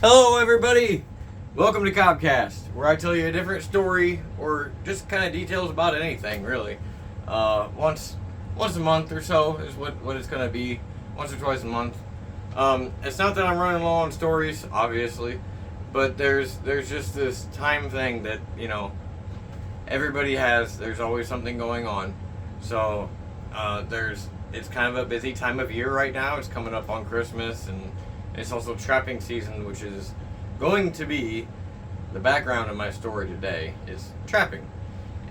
Hello everybody! Welcome to Cobcast, where I tell you a different story or just kind of details about anything, really. Once a month or so is what it's going to be. Once or twice a month. It's not that I'm running low on stories, obviously, but there's just this time thing that, everybody has. There's always something going on. So, it's kind of a busy time of year right now. It's coming up on Christmas, and it's also trapping season, which is going to be the background of my story today, is trapping.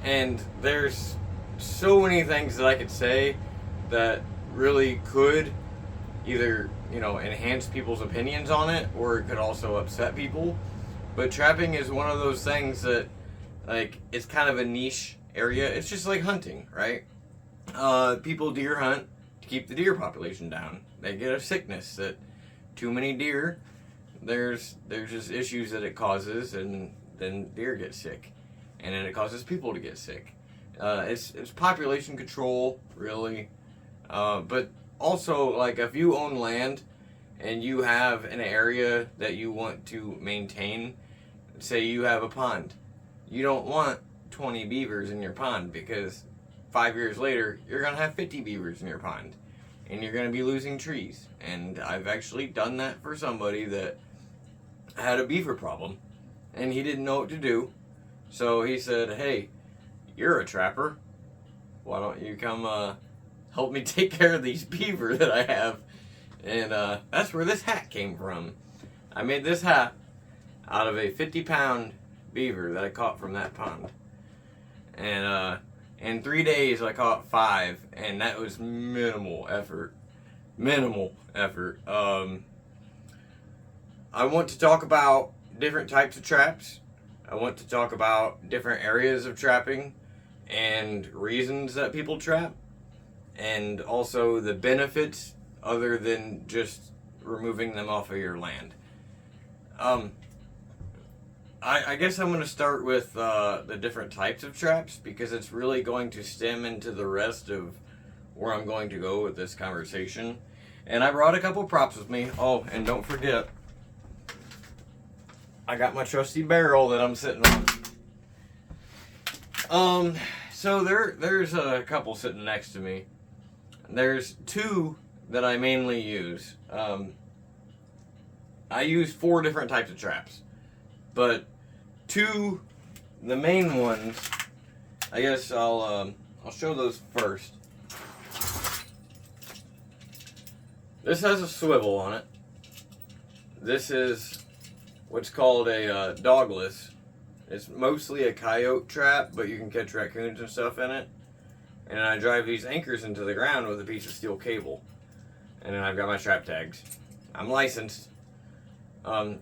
And there's so many things that I could say that really could either, enhance people's opinions on it, or it could also upset people. But trapping is one of those things that, it's kind of a niche area. It's just like hunting, right? People deer hunt to keep the deer population down. They get a sickness that too many deer, there's just issues that it causes, and then deer get sick, and then it causes people to get sick. It's population control, really, but also, if you own land and you have an area that you want to maintain, say you have a pond, you don't want 20 beavers in your pond, because 5 years later you're gonna have 50 beavers in your pond. And you're going to be losing trees. And I've actually done that for somebody that had a beaver problem. And he didn't know what to do. So he said, hey, you're a trapper. Why don't you come help me take care of these beaver that I have? And that's where this hat came from. I made this hat out of a 50-pound beaver that I caught from that pond. And in 3 days, I caught 5, and that was minimal effort. Minimal effort. I want to talk about different types of traps. I want to talk about different areas of trapping and reasons that people trap, and also the benefits other than just removing them off of your land. I guess I'm going to start with the different types of traps, because it's really going to stem into the rest of where I'm going to go with this conversation. And I brought a couple props with me. Oh, and don't forget, I got my trusty barrel that I'm sitting on. So there's a couple sitting next to me. There's 2 that I mainly use. I use 4 different types of traps. But 2, the main ones, I guess I'll show those first. This has a swivel on it. This is what's called a dogless. It's mostly a coyote trap, but you can catch raccoons and stuff in it. And I drive these anchors into the ground with a piece of steel cable. And then I've got my trap tags. I'm licensed.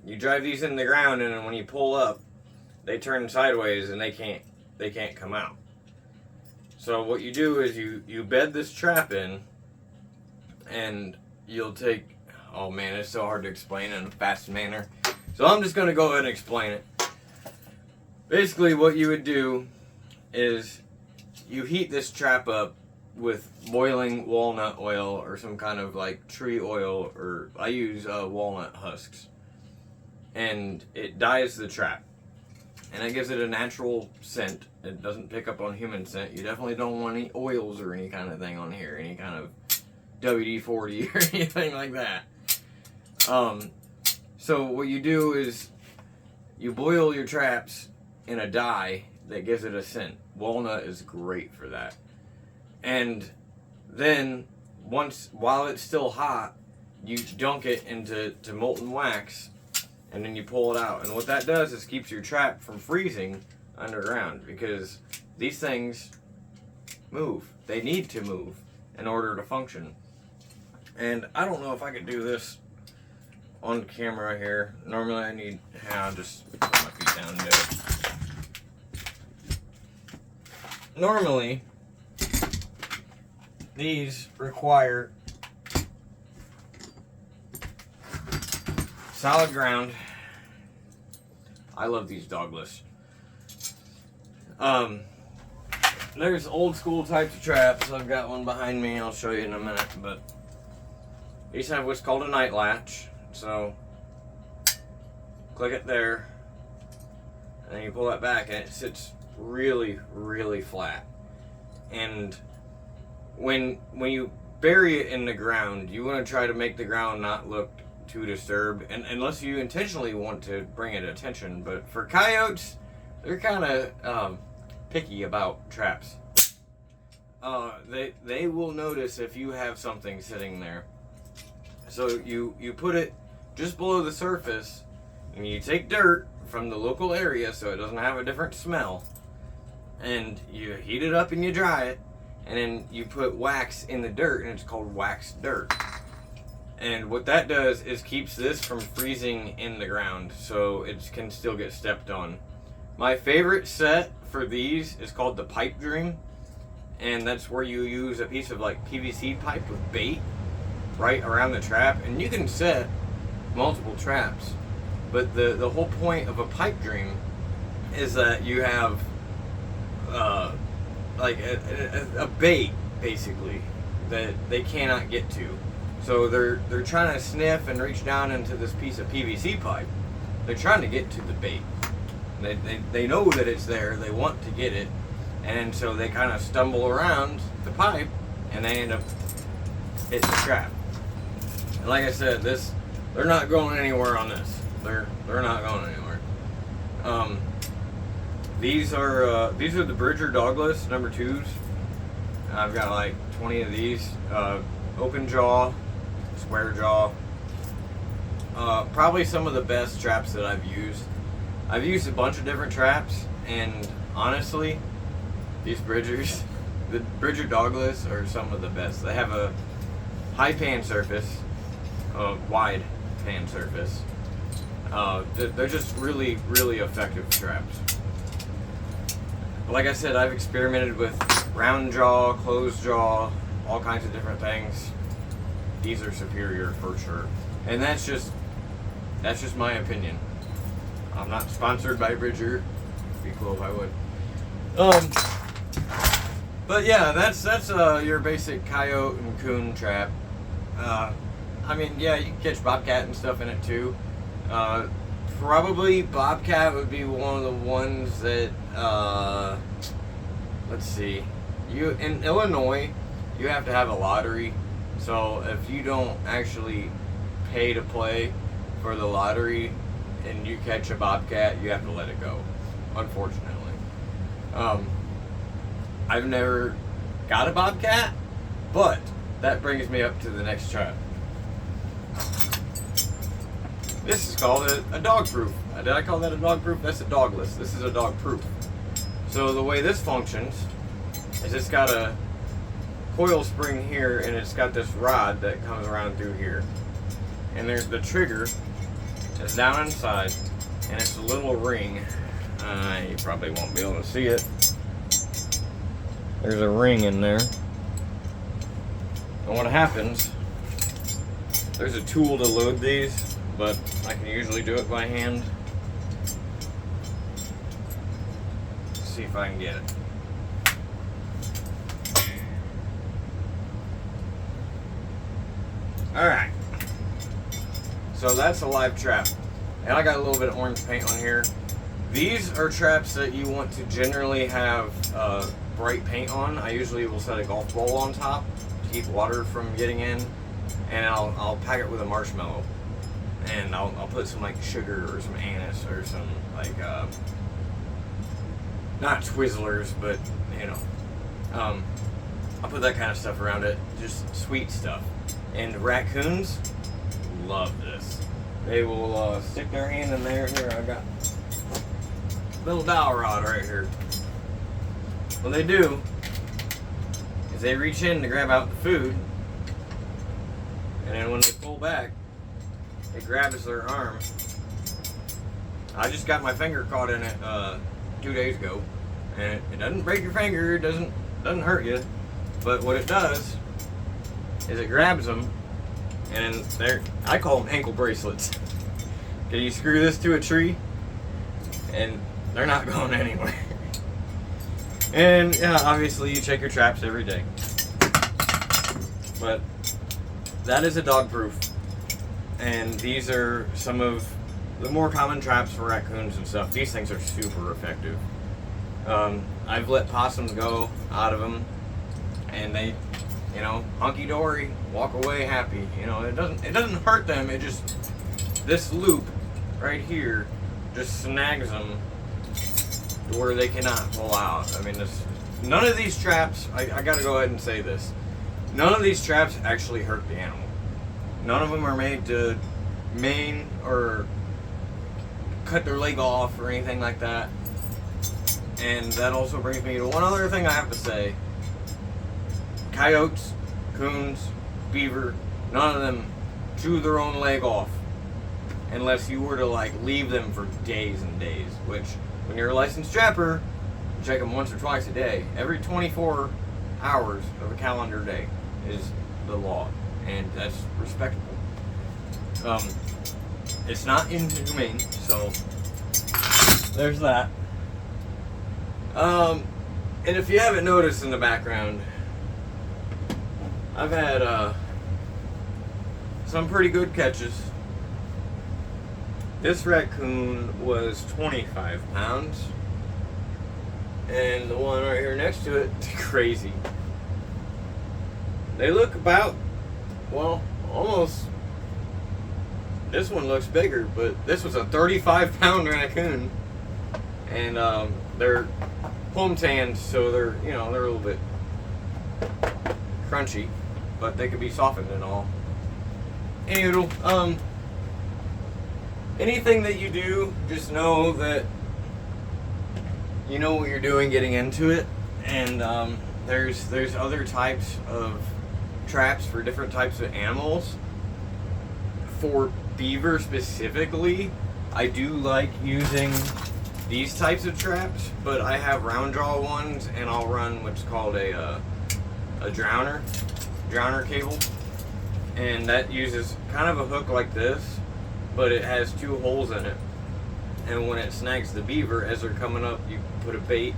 You drive these in the ground, and then when you pull up, they turn sideways and they can't come out. So what you do is you bed this trap in, and you'll take, oh man, it's so hard to explain in a fast manner. So I'm just going to go ahead and explain it. Basically what you would do is you heat this trap up with boiling walnut oil or some kind of tree oil, or I use walnut husks. And it dyes the trap. And it gives it a natural scent. It doesn't pick up on human scent. You definitely don't want any oils or any kind of thing on here. Any kind of WD-40 or anything like that. So what you do is you boil your traps in a dye that gives it a scent. Walnut is great for that. And then while it's still hot, you dunk it into molten wax, and then you pull it out. And what that does is keeps your trap from freezing underground, because these things move. They need to move in order to function. And I don't know if I could do this on camera here. Normally I'll just put my feet down and do it. Normally, these require solid ground. I love these dogless. There's old school types of traps. I've got one behind me. I'll show you in a minute. But these have what's called a night latch. So click it there, and then you pull that back, and it sits really, really flat. And when you bury it in the ground, you want to try to make the ground not look too disturbed, and unless you intentionally want to bring it attention. But for coyotes, they're kind of picky about traps. They will notice if you have something sitting there. So you put it just below the surface, and you take dirt from the local area so it doesn't have a different smell, and you heat it up and you dry it, and then you put wax in the dirt, and it's called wax dirt. And what that does is keeps this from freezing in the ground, so it can still get stepped on. My favorite set for these is called the pipe dream, and that's where you use a piece of like PVC pipe with bait right around the trap, and you can set multiple traps. But the whole point of a pipe dream is that you have like a bait basically that they cannot get to. So they're trying to sniff and reach down into this piece of PVC pipe. They're trying to get to the bait. They know that it's there. They want to get it, and so they kind of stumble around the pipe, and they end up hitting the trap. And like I said, they're not going anywhere on this. They're not going anywhere. These are the Bridger Douglas number 2s. I've got like 20 of these. Open jaw, square jaw. Probably some of the best traps that I've used. I've used a bunch of different traps, and honestly, these Bridgers, the Bridger Douglas, are some of the best. They have a high pan surface, wide pan surface. They're just really, really effective traps. Like I said, I've experimented with round jaw, closed jaw, all kinds of different things. These are superior for sure, and that's just my opinion. I'm not sponsored by Bridger. It'd be cool if I would. But yeah, that's your basic coyote and coon trap. I mean, yeah, you can catch bobcat and stuff in it too. Probably bobcat would be one of the ones that let's see. In Illinois, you have to have a lottery. So if you don't actually pay to play for the lottery and you catch a bobcat, you have to let it go, unfortunately. I've never got a bobcat, but that brings me up to the next trap. This is called a dog proof. Did I call that a dog proof? That's a dogless. This is a dog proof. So the way this functions is it's got a coil spring here, and it's got this rod that comes around through here. And there's the trigger is down inside, and it's a little ring. You probably won't be able to see it. There's a ring in there. And what happens, there's a tool to load these, but I can usually do it by hand. Let's see if I can get it. Alright. So that's a live trap. And I got a little bit of orange paint on here. These are traps that you want to generally have bright paint on. I usually will set a golf ball on top to keep water from getting in. And I'll pack it with a marshmallow. And I'll put some like sugar or some anise or some like not Twizzlers, but you know, I'll put that kind of stuff around it, just sweet stuff. And raccoons love this. They will stick their hand in there. Here, I got a little dowel rod right here. What they do is they reach in to grab out the food, and then when they pull back, it grabs their arm. I just got my finger caught in it 2 days ago, and it doesn't break your finger, it doesn't hurt you, but what it does is it grabs them, and I call them ankle bracelets. Can you screw this to a tree, and they're not going anywhere. And yeah, obviously you check your traps every day, but that is a dog proof. And these are some of the more common traps for raccoons and stuff, these things are super effective. I've let possums go out of them, and they, you know, hunky dory, walk away happy. You know, it doesn't hurt them. It just, this loop right here just snags them to where they cannot pull out. I mean, none of these traps, I gotta go ahead and say this, none of these traps actually hurt the animal. None of them are made to maim or cut their leg off or anything like that. And that also brings me to one other thing I have to say. Coyotes, coons, beaver, none of them chew their own leg off unless you were to like leave them for days and days, which when you're a licensed trapper, you check them once or twice a day. Every 24 hours of a calendar day is the law, and that's respectable. It's not inhumane, so there's that. And if you haven't noticed in the background, I've had some pretty good catches. This raccoon was 25 pounds, and the one right here next to it, crazy. They look about, well, almost. This one looks bigger, but this was a 35-pound raccoon, and they're home tanned, so they're, you know, they're a little bit crunchy, but they could be softened and all. Anywho, anything that you do, just know that you know what you're doing getting into it, and there's other types of traps for different types of animals. For beaver specifically, I do like using these types of traps, but I have round jaw ones, and I'll run what's called a drowner cable, and that uses kind of a hook like this, but it has two holes in it, and when it snags the beaver as they're coming up, you put a bait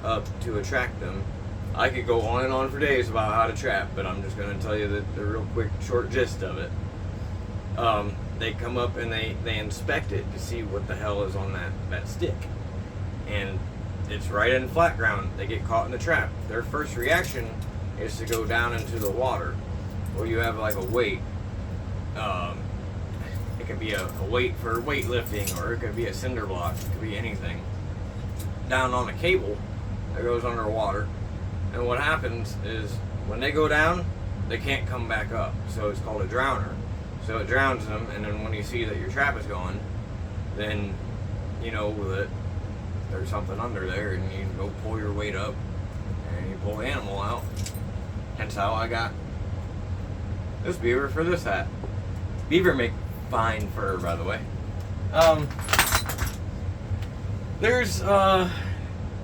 up to attract them. I could go on and on for days about how to trap, but I'm just going to tell you the real quick short gist of it. They come up and they inspect it to see what the hell is on that stick, and it's right in flat ground. They get caught in the trap. Their first reaction is to go down into the water, or you have like a weight. It could be a weight for weightlifting, or it could be a cinder block. It could be anything down on a cable that goes underwater. And what happens is when they go down, they can't come back up. So it's called a drowner. So it drowns them, and then when you see that your trap is going, then you know that there's something under there, and you go pull your weight up, and you pull the animal out. Hence how I got this beaver for this hat. Beaver make fine fur, by the way. There's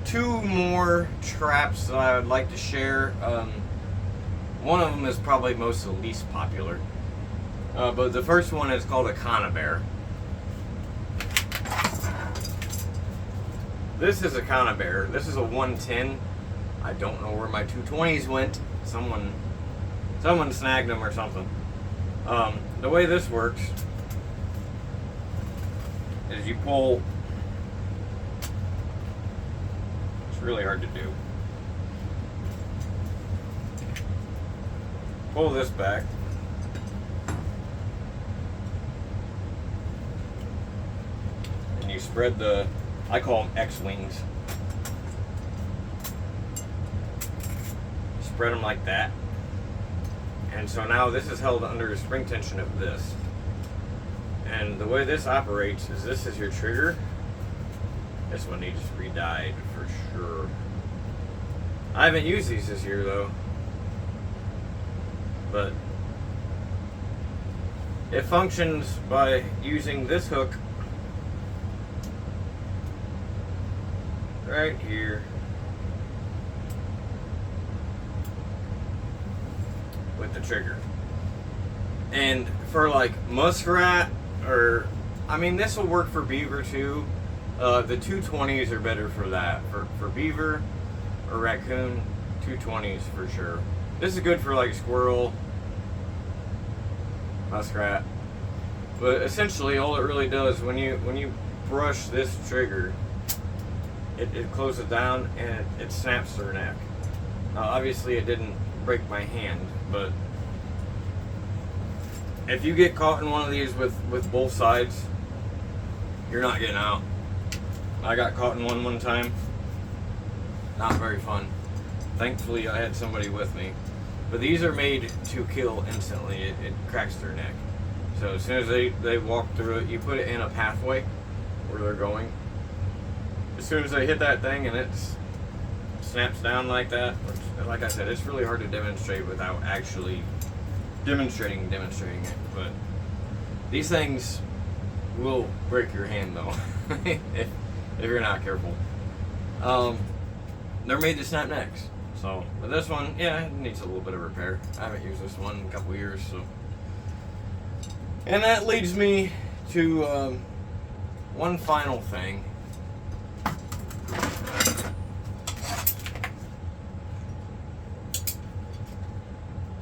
two more traps that I would like to share. One of them is probably most the least popular. But the first one is called a conibear. This is a conibear. This is a 110. I don't know where my 220s went. Someone snagged them or something. The way this works is you pull. It's really hard to do. Pull this back. And you spread the, I call them X-wings. Spread them like that. And so now this is held under the spring tension of this. And the way this operates is this is your trigger. This one needs re-dyed for sure. I haven't used these this year though. But it functions by using this hook right here with the trigger. And for like muskrat, or I mean this will work for beaver too. The 220s are better for that. For beaver or raccoon, 220s for sure. This is good for like squirrel, muskrat. But essentially, all it really does when you brush this trigger, it closes down and it snaps their neck. Obviously, it didn't break my hand, but if you get caught in one of these with both sides, you're not getting out. I got caught in one time. Not very fun. Thankfully, I had somebody with me. But these are made to kill instantly. It cracks their neck. So as soon as they walk through it, you put it in a pathway where they're going. As soon as they hit that thing and it snaps down like that, which, like I said, it's really hard to demonstrate without actually demonstrating it. But these things will break your hand though, if you're not careful. They're made to snap necks. So, but this one, yeah, it needs a little bit of repair. I haven't used this one in a couple years, so. And that leads me to one final thing.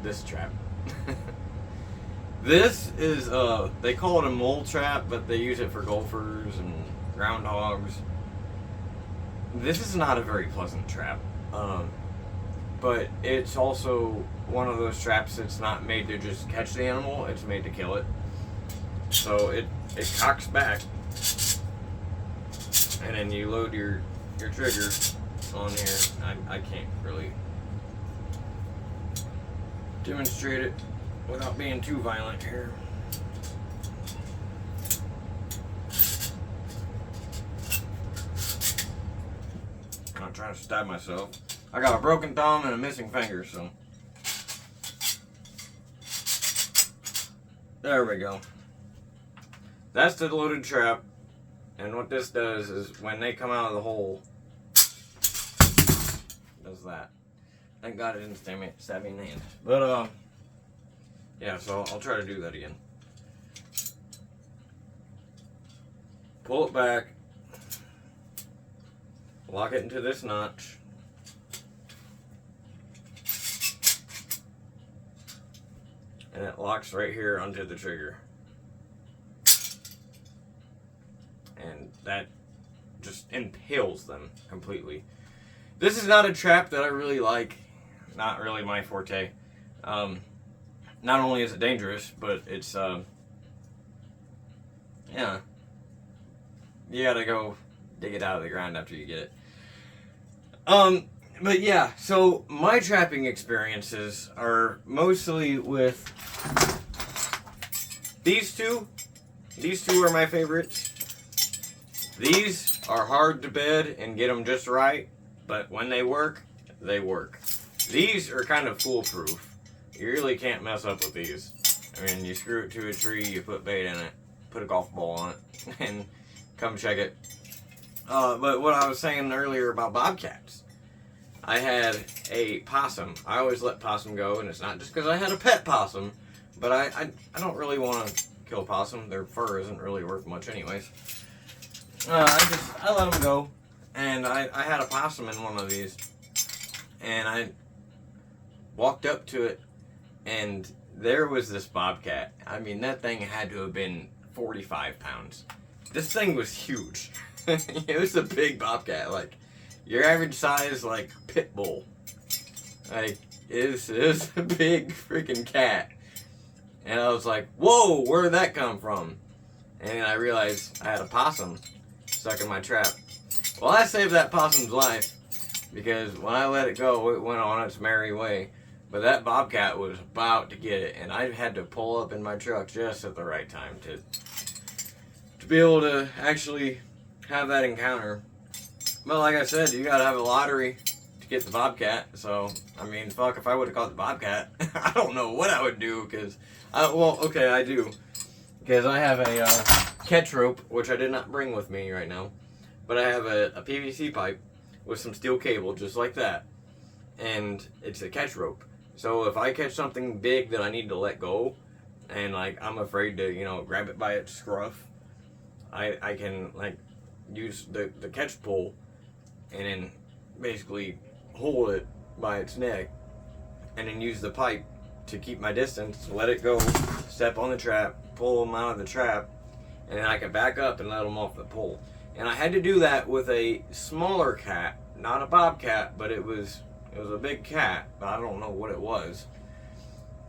This trap. This is, they call it a mole trap, but they use it for golfers and groundhogs. This is not a very pleasant trap. But it's also one of those traps that's not made to just catch the animal, it's made to kill it. So it cocks back, and then you load your trigger on here. I can't really demonstrate it without being too violent here. I'm not trying to stab myself. I got a broken thumb and a missing finger, so. There we go. That's the loaded trap. And what this does is when they come out of the hole, does that. Thank God it didn't stab me in the hand. But, yeah, so I'll try to do that again. Pull it back. Lock it into this notch. And it locks right here onto the trigger. And that just impales them completely. This is not a trap that I really like. Not really my forte. Not only is it dangerous, but it's, yeah. You gotta go dig it out of the ground after you get it. But yeah, so my trapping experiences are mostly with these two. These two are my favorites. These are hard to bed and get them just right, but when they work, they work. These are kind of foolproof. You really can't mess up with these. I mean, you screw it to a tree, you put bait in it, put a golf ball on it, and come check it. But what I was saying earlier about bobcats, I had a possum. I always let possum go, and it's not just because I had a pet possum, but I don't really want to kill a possum. Their fur isn't really worth much anyways. I let them go, and I had a possum in one of these, and I walked up to it, and there was this bobcat. I mean, that thing had to have been 45 pounds. This thing was huge. It was a big bobcat, like your average size, like pit bull. Like it is a big freaking cat. And I was like, whoa, where did that come from? And I realized I had a possum stuck in my trap. Well, I saved that possum's life because when I let it go, it went on its merry way. But that bobcat was about to get it, and I had to pull up in my truck just at the right time to be able to actually have that encounter. But like I said, you gotta have a lottery to get the bobcat. So, I mean, fuck, if I would have caught the bobcat, I don't know what I would do, because, well, okay, I do. Because I have a catch rope, which I did not bring with me right now. But I have a PVC pipe with some steel cable, just like that. And it's a catch rope. So if I catch something big that I need to let go, and like I'm afraid to, you know, grab it by its scruff, I can like use the catch pole and then basically hold it by its neck, and then use the pipe to keep my distance, let it go, step on the trap, pull them out of the trap, and then I could back up and let them off the pole. And I had to do that with a smaller cat, not a bobcat, but it was a big cat, but I don't know what it was.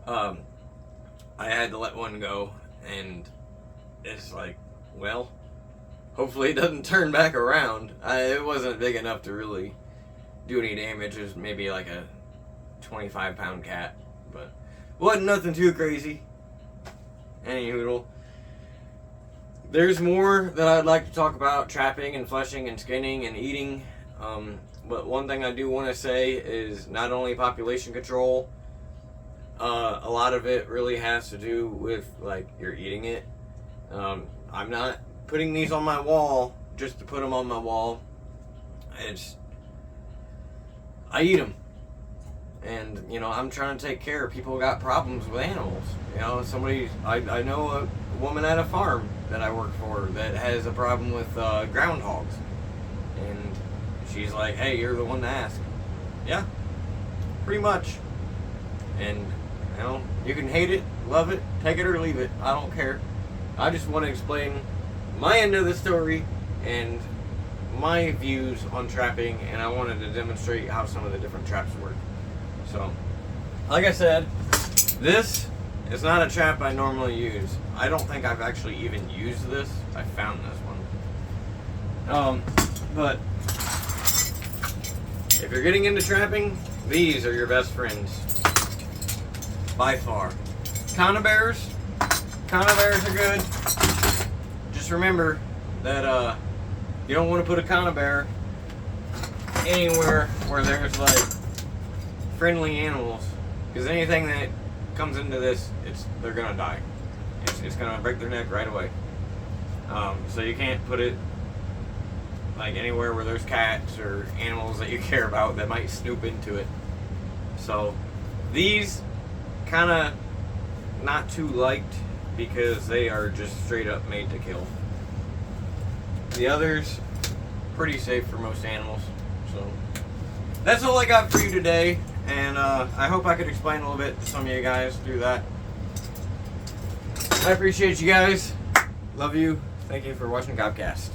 I had to let one go, and it's like, well, hopefully it doesn't turn back around. It wasn't big enough to really do any damage. It was maybe like a 25-pound cat, but wasn't nothing too crazy. Anywho, there's more that I'd like to talk about: trapping and fleshing and skinning and eating. But one thing I do want to say is not only population control, a lot of it really has to do with, like, you're eating it. I'm not putting these on my wall just to put them on my wall. I eat them. And, you know, I'm trying to take care of people who got problems with animals. You know, I know a woman at a farm that I work for that has a problem with groundhogs. And she's like, hey, you're the one to ask. Yeah, pretty much. And, you know, you can hate it, love it, take it or leave it. I don't care. I just want to explain my end of the story and my views on trapping, and I wanted to demonstrate how some of the different traps work. So, like I said, this is not a trap I normally use. I don't think I've actually even used this. I found this one. But if you're getting into trapping, these are your best friends. By far. Conibears are good. Just remember that you don't want to put a conibear anywhere where there's like friendly animals, because anything that comes into this, they're gonna die. It's gonna break their neck right away. So you can't put it like anywhere where there's cats or animals that you care about that might snoop into it. So these kind of not too liked because they are just straight up made to kill. The others, pretty safe for most animals. So that's all I got for you today. And I hope I could explain a little bit to some of you guys through that. I appreciate you guys. Love you. Thank you for watching Cobcast.